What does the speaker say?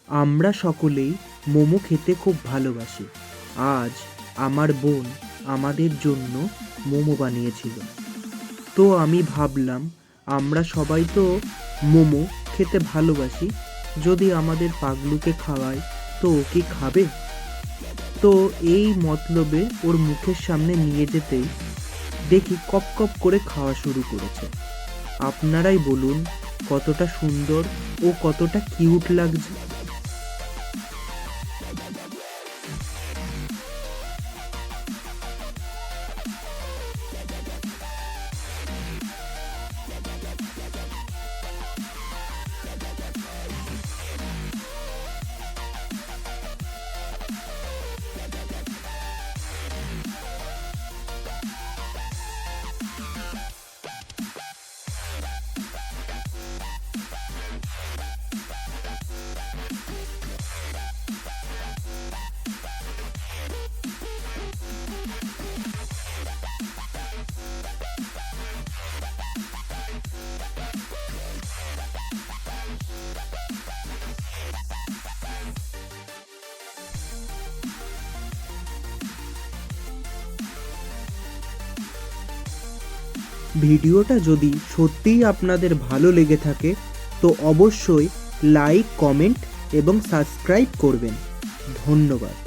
আমরা সকলেই মোমো খেতে খুব ভালোবাসি। আজ আমার বোন আমাদের জন্য মোমো বানিয়েছিল। তো আমি ভাবলাম আমরা সবাই তো মোমো খেতে ভালোবাসি, যদি আমাদের পাগলুকে খাওয়াই তো ও কি খাবে? তো এই মতলবে ওর মুখের সামনে নিয়ে যেতেই দেখি কপ কপ করে খাওয়া শুরু করেছে। আপনারাই বলুন কতটা সুন্দর ও কতটা কিউট লাগছে। ভিডিওটা যদি সত্যিই আপনাদের ভালো লেগে থাকে তো অবশ্যই লাইক, কমেন্ট এবং সাবস্ক্রাইব করবেন। ধন্যবাদ।